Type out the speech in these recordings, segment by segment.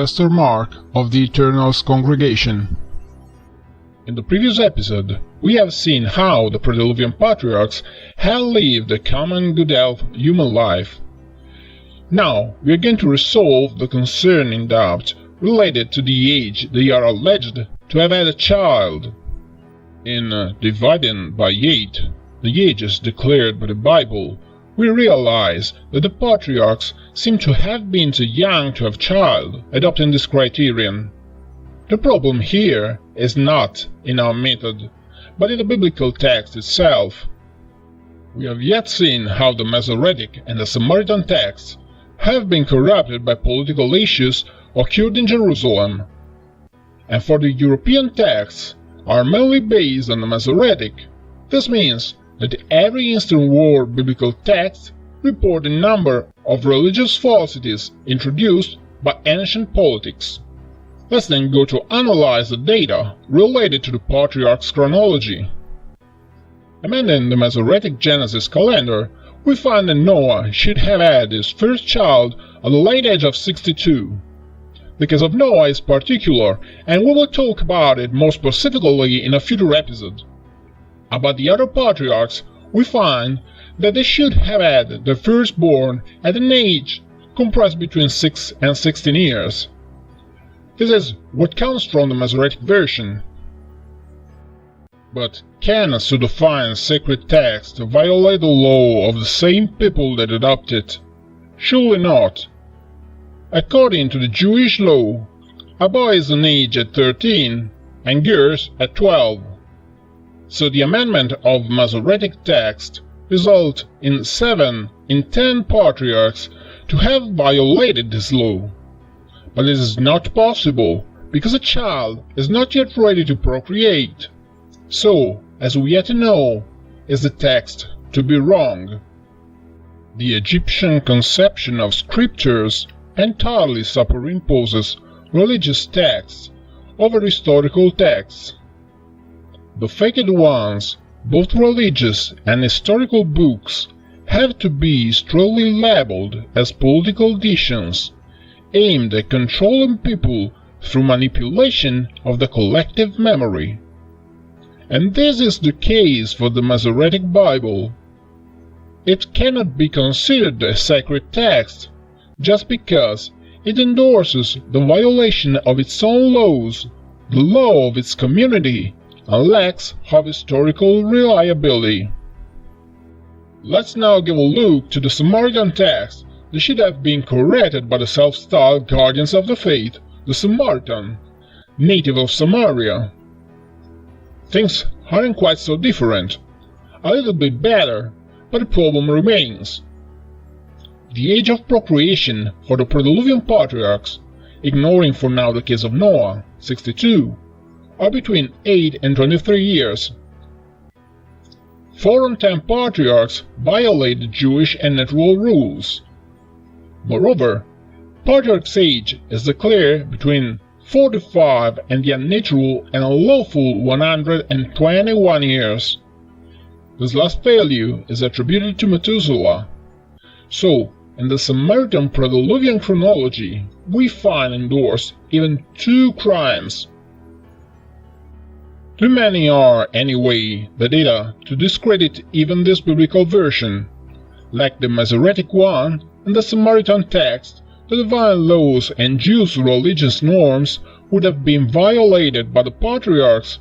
vestal mark of the Eternal's congregation. In the previous episode, we have seen how the Pre-Diluvian patriarchs had lived a common good health human life. Now we are going to resolve the concerning doubt related to the age they are alleged to have had a child. In dividing by 8 the ages declared by the Bible, we realize that the patriarchs seem to have been too young to have child, adopting this criterion. The problem here is not in our method, but in the biblical text itself. We have yet seen how the Masoretic and the Samaritan texts have been corrupted by political issues occurred in Jerusalem, and for the European texts are mainly based on the Masoretic. This means that every Eastern World biblical text report a number of religious falsities introduced by ancient politics. Let's then go to analyze the data related to the patriarchs' chronology. Amending the Masoretic Genesis calendar, we find that Noah should have had his first child at the late age of 62. The case of Noah is particular, and we will talk about it more specifically in a future episode. About the other patriarchs, we find that they should have had their firstborn at an age comprised between 6 and 16 years. This is what comes from the Masoretic version. But can a pseudo-defined sacred text violate the law of the same people that adopt it? Surely not. According to the Jewish law, a boy is an age at 13 and girls at 12. So the amendment of Masoretic text results in 7 in 10 patriarchs to have violated this law. But this is not possible because a child is not yet ready to procreate. So, as we yet know, is the text to be wrong. The Egyptian conception of scriptures entirely superimposes religious texts over historical texts. The faked ones, both religious and historical books, have to be strongly labeled as political editions, aimed at controlling people through manipulation of the collective memory. And this is the case for the Masoretic Bible. It cannot be considered a sacred text just because it endorses the violation of its own laws, the law of its community, and lacks of historical reliability. Let's now give a look to the Samaritan text that should have been corrected by the self-styled guardians of the faith, the Samaritan, native of Samaria. Things aren't quite so different, a little bit better, but the problem remains. The age of procreation for the Pre-Diluvian patriarchs, ignoring for now the case of Noah, 62, are between 8 and 23 years. 4 on 10 patriarchs violate the Jewish and natural rules. Moreover, patriarch's age is declared between 45 and the unnatural and unlawful 121 years. This last value is attributed to Methuselah. So, in the Samaritan Pre-Diluvian chronology, we find endorsed even 2 crimes. Too many are, anyway, the data to discredit even this biblical version. Like the Masoretic one and the Samaritan text, the divine laws and Jews' religious norms would have been violated by the patriarchs.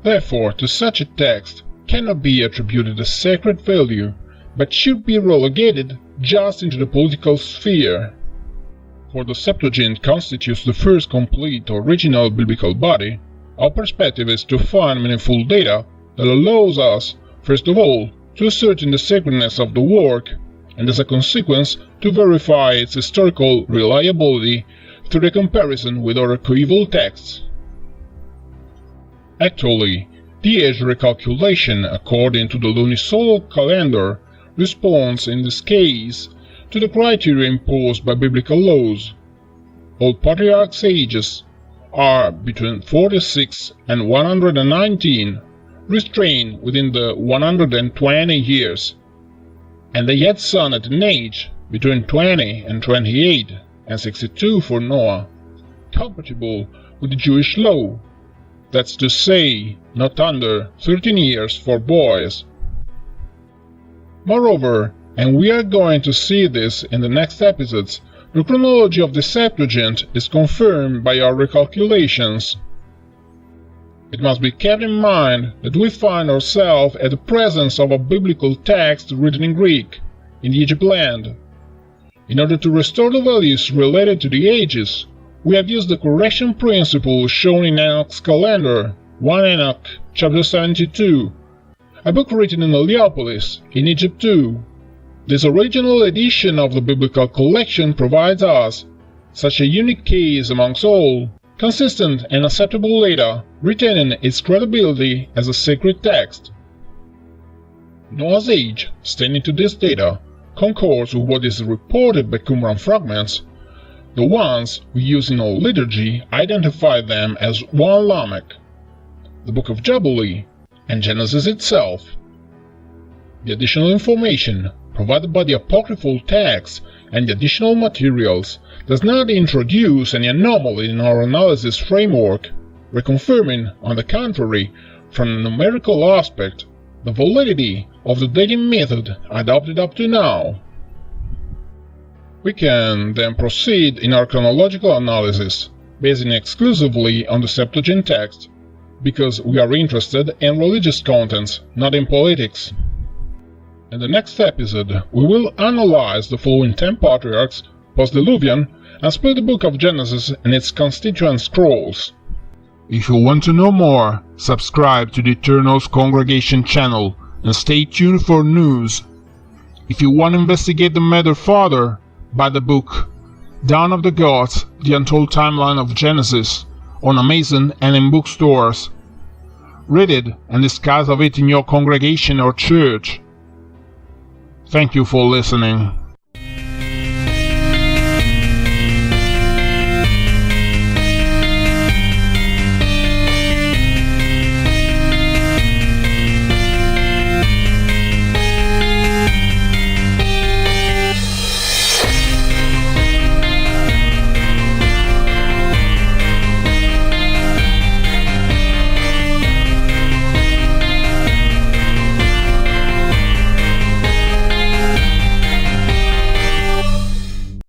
Therefore, to such a text cannot be attributed a sacred value, but should be relegated just into the political sphere. For the Septuagint constitutes the first complete original biblical body, our perspective is to find meaningful data that allows us, first of all, to ascertain the sacredness of the work, and as a consequence to verify its historical reliability through the comparison with other coeval texts. Actually, the age recalculation according to the lunisolar calendar responds in this case to the criteria imposed by biblical laws. All patriarchs' ages are between 46 and 119, restrained within the 120 years, and they had son at an age between 20 and 28, and 62 for Noah. compatible with the Jewish law. That's to say, not under 13 years for boys. Moreover, and we are going to see this in the next episodes, the chronology of the Septuagint is confirmed by our recalculations. It must be kept in mind that we find ourselves at the presence of a biblical text written in Greek, in the Egypt land. In order to restore the values related to the ages, we have used the correction principle shown in Enoch's calendar, 1 Enoch, chapter 72, a book written in Heliopolis, in Egypt too. This original edition of the biblical collection provides us such a unique case amongst all, consistent and acceptable data, retaining its credibility as a sacred text. Noah's age, standing to this data, concords with what is reported by Qumran fragments. The ones we use in our liturgy identify them as one Lamech, the Book of Jubilee, and Genesis itself. The additional information provided by the apocryphal text and the additional materials does not introduce any anomaly in our analysis framework, reconfirming, on the contrary, from a numerical aspect, the validity of the dating method adopted up to now. We can then proceed in our chronological analysis, basing exclusively on the Septuagint text, because we are interested in religious contents, not in politics. In the next episode, we will analyze the following 10 patriarchs, post-Diluvian, and split the book of Genesis and its constituent scrolls. If you want to know more, subscribe to the Eternals Congregation channel and stay tuned for news. If you want to investigate the matter further, buy the book Dawn of the Gods, The Untold Timeline of Genesis on Amazon and in bookstores. Read it and discuss of it in your congregation or church. Thank you for listening.